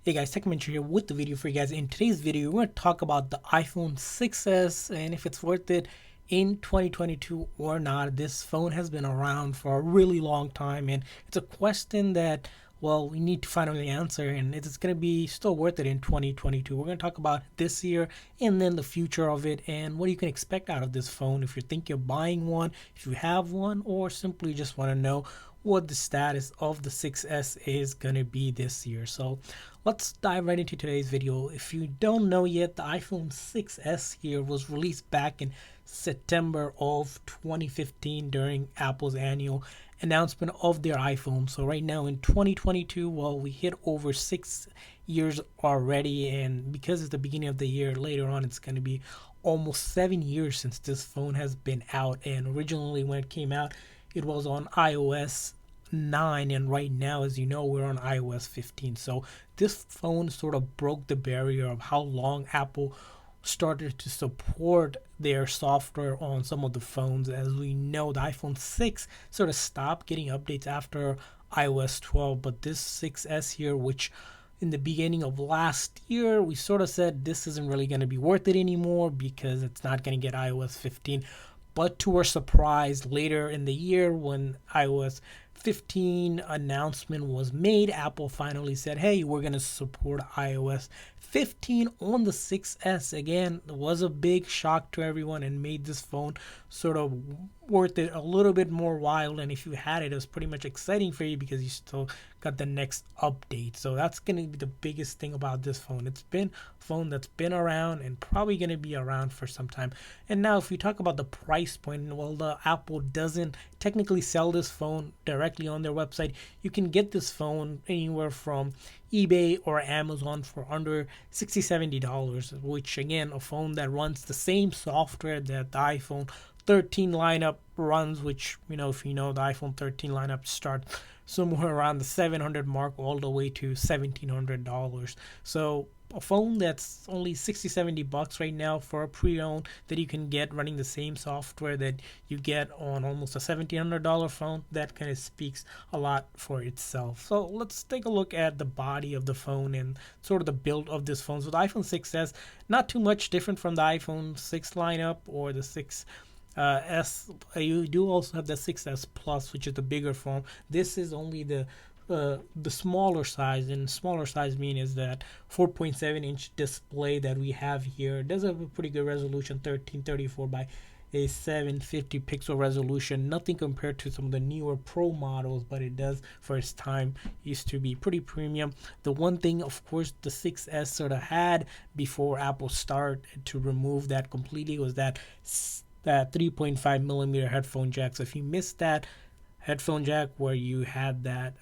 Hey guys, TechMentor here with the video for you guys. In today's video, we're going to talk about the iPhone 6s and if it's worth it in 2022 or not. This phone has been around for a really long time and it's a question that, well, we need to finally answer, and it's going to be still worth it in 2022. We're going to talk about this year and then the future of it and what you can expect out of this phone if you're thinking of buying one, if you have one, or simply just want to know what the status of the 6S is going to be this year. So let's dive right into today's video. If you don't know yet, the iPhone 6S here was released back in September of 2015 during Apple's annual announcement of their iPhone. So right now in 2022, well, we hit over 6 years already, and because it's the beginning of the year, later on it's going to be almost 7 years since this phone has been out. And originally when it came out, it was on iOS 9, and right now, as you know, we're on iOS 15. So this phone sort of broke the barrier of how long Apple started to support their software on some of the phones. As we know, the iPhone 6 sort of stopped getting updates after iOS 12, but this 6S here, which in the beginning of last year, we sort of said this isn't really going to be worth it anymore because it's not going to get iOS 15. But to our surprise, later in the year, when iOS 15 announcement was made, Apple finally said, hey, we're going to support iOS 15 on the 6S. Again, it was a big shock to everyone and made this phone sort of worth it a little bit more while. And if you had it, it was pretty much exciting for you because you still got the next update. So that's going to be the biggest thing about this phone. It's been a phone that's been around and probably going to be around for some time. And now if we talk about the price point, well, the Apple doesn't technically sell this phone directly on their website. You can get this phone anywhere from eBay or Amazon for under $60-$70, which again, a phone that runs the same software that the iPhone 13 lineup runs, which, you know, if you know, the iPhone 13 lineup starts somewhere around the 700 mark all the way to $1,700. So a phone that's only 60-70 bucks right now for a pre-owned that you can get running the same software that you get on almost a $1,700 phone, that kind of speaks a lot for itself. So let's take a look at the body of the phone and sort of the build of this phone. So the iPhone 6s, not too much different from the iPhone 6 lineup or the 6 you do also have the 6S Plus, which is the bigger phone. This is only the smaller size, and smaller size mean is that 4.7-inch display that we have here. It does have a pretty good resolution, 1334 by a 750 pixel resolution. Nothing compared to some of the newer Pro models, but it does for its time used to be pretty premium. The one thing, of course, the 6S sort of had before Apple started to remove that completely was that 3.5 millimeter headphone jack. So if you missed that headphone jack where you had that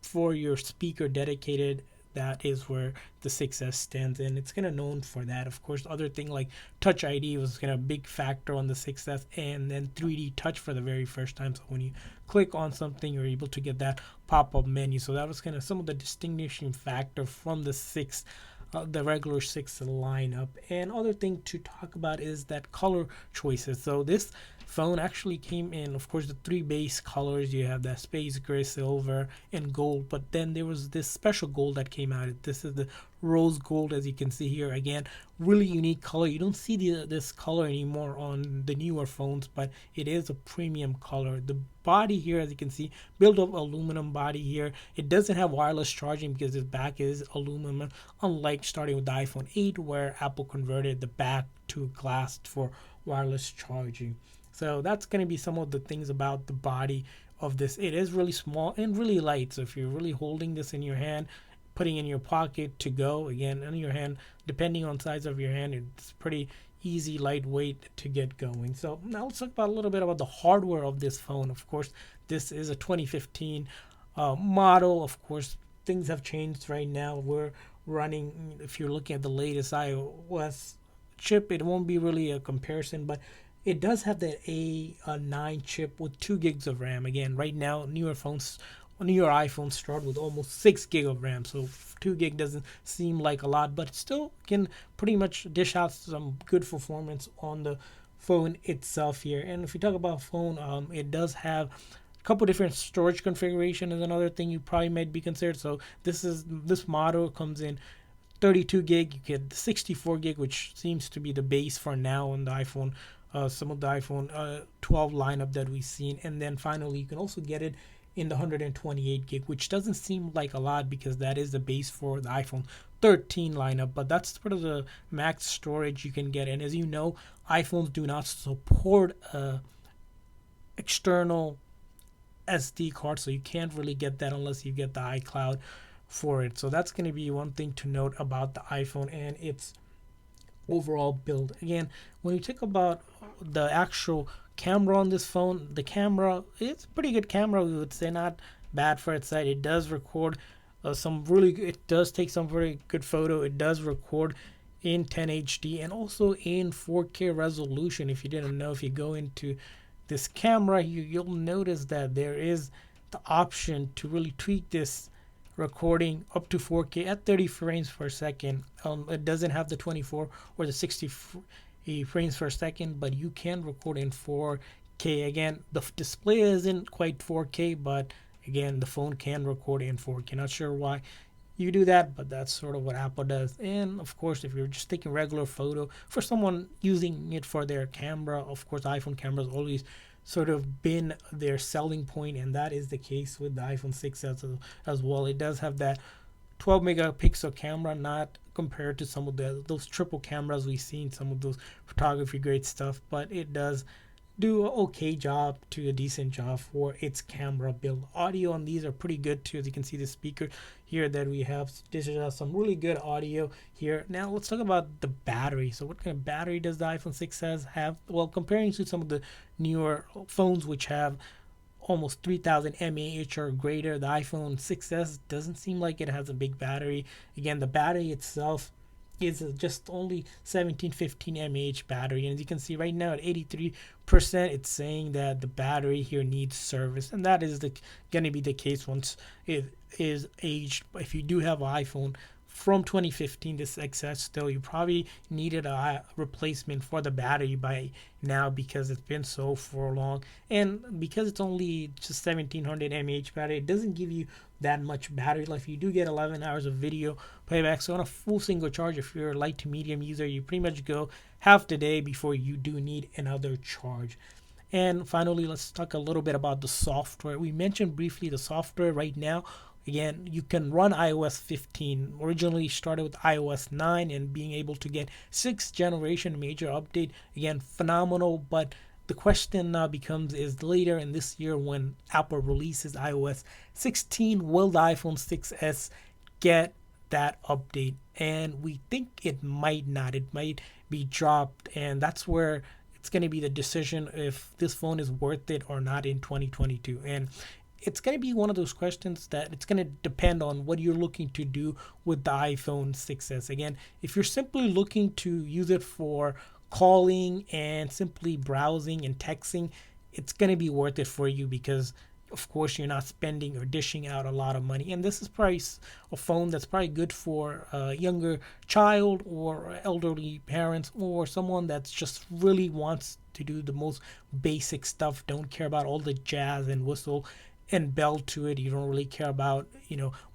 for your speaker dedicated, that is where the 6S stands, and it's kind of known for that. Of course, other thing like Touch ID was kind of a big factor on the 6S, and then 3D Touch for the very first time. So when you click on something, you're able to get that pop-up menu. So that was kind of some of the distinguishing factor from the regular 6 lineup. And other thing to talk about is that color choices. So this phone actually came in, of course, the three base colors. You have that space gray, silver, and gold, but then there was this special gold that came out. This is the rose gold, as you can see here. Again, really unique color. You don't see this color anymore on the newer phones, but it is a premium color. The body here, as you can see, built of aluminum body here. It doesn't have wireless charging because the back is aluminum, unlike starting with the iPhone 8 where Apple converted the back to glass for wireless charging. So that's going to be some of the things about the body of this. It is really small and really light. So if you're really holding this in your hand, putting in your pocket to go, again, in your hand, depending on size of your hand, it's pretty easy, lightweight to get going. So now let's talk about a little bit about the hardware of this phone. Of course, this is a 2015 model. Of course, things have changed right now. We're running, if you're looking at the latest iOS chip, it won't be really a comparison, but it does have that A9 chip with 2 gigs of RAM. Again, right now, newer iPhones start with almost 6 gig of RAM. So 2 gig doesn't seem like a lot, but it still can pretty much dish out some good performance on the phone itself here. And if we talk about phone, it does have couple different storage configuration is another thing you probably might be considered. So this model comes in 32 gig. You get 64 gig, which seems to be the base for now on the iPhone. Some of the iPhone 12 lineup that we've seen, and then finally you can also get it in the 128 gig, which doesn't seem like a lot because that is the base for the iPhone 13 lineup, but that's sort of the max storage you can get. And as you know, iPhones do not support external SD card, so you can't really get that unless you get the iCloud for it. So that's going to be one thing to note about the iPhone and its overall build. Again, when you talk about the actual camera on this phone, the camera, it's a pretty good camera, we would say, not bad for its side. It does record it does take some very good photo. It does record in 10 HD and also in 4K resolution. If you didn't know, if you go into this camera, you'll notice that there is the option to really tweak this recording up to 4K at 30 frames per second. It doesn't have the 24 or the 60 frames per second, but you can record in 4K. Again, the display isn't quite 4K, but again, the phone can record in 4K. Not sure why you do that, but that's sort of what Apple does. And of course, if you're just taking regular photo for someone using it for their camera, of course, iPhone cameras always sort of been their selling point, and that is the case with the iPhone 6s as well. It does have that 12 megapixel camera, not compared to some of those triple cameras we've seen, some of those photography grade stuff, but it does do an okay job to a decent job for its camera build. Audio on these are pretty good too. As you can see, the speaker here that we have, this is some really good audio here. Now let's talk about the battery. So what kind of battery does the iPhone 6s have? Well, comparing to some of the newer phones which have almost 3000 mAh or greater, the iPhone 6s doesn't seem like it has a big battery. Again, the battery itself is just only 1715 mAh battery, and as you can see right now at 83%, it's saying that the battery here needs service, and that is going to be the case once it is aged. If you do have an iPhone from 2015, this XS still, you probably needed a replacement for the battery by now because it's been so for long, and because it's only just 1700 mAh battery, it doesn't give you that much battery life. You do get 11 hours of video playback, so on a full single charge, if you're a light to medium user, you pretty much go half the day before you do need another charge. And finally, let's talk a little bit about the software. We mentioned briefly the software right now. Again, you can run iOS 15. Originally started with iOS 9 and being able to get 6th generation major update. Again, phenomenal, but the question now becomes, is later in this year when Apple releases iOS 16, will the iPhone 6s get that update? And we think it might not. It might be dropped, and that's where it's going to be the decision if this phone is worth it or not in 2022. And it's going to be one of those questions that it's going to depend on what you're looking to do with the iPhone 6s. Again, if you're simply looking to use it for calling and simply browsing and texting, it's going to be worth it for you because of course you're not spending or dishing out a lot of money, and this is probably a phone that's probably good for a younger child or elderly parents or someone that's just really wants to do the most basic stuff, don't care about all the jazz and whistle and bell to it. You don't really care about,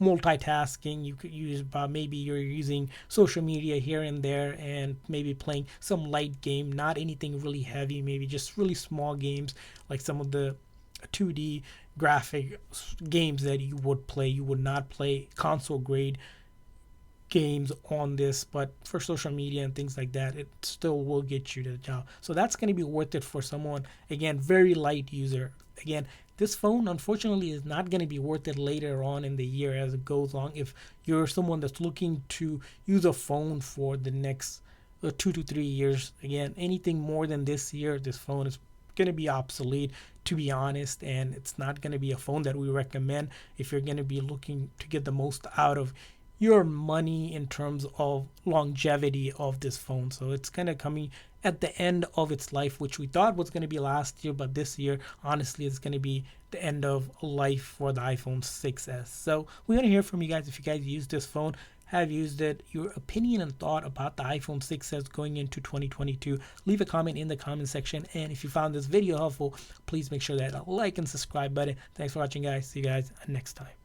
multitasking. You could use about, maybe you're using social media here and there and maybe playing some light game, not anything really heavy, maybe just really small games like some of the 2D graphic games that you would play. You would not play console grade games on this, but for social media and things like that, it still will get you to the job. So that's going to be worth it for someone, again, very light user. Again, this phone unfortunately is not going to be worth it later on in the year as it goes along. If you're someone that's looking to use a phone for the next 2 to 3 years, again, anything more than this year, this phone is going to be obsolete, to be honest, and it's not going to be a phone that we recommend if you're going to be looking to get the most out of your money in terms of longevity of this phone. So it's kind of coming at the end of its life, which we thought was going to be last year, but this year honestly it's going to be the end of life for the iPhone 6s. So we want to hear from you guys. If you guys use this phone, have used it, your opinion and thought about the iPhone 6s going into 2022. Leave a comment in the comment section, and if you found this video helpful, please make sure that like and subscribe button. Thanks for watching, guys. See you guys next time.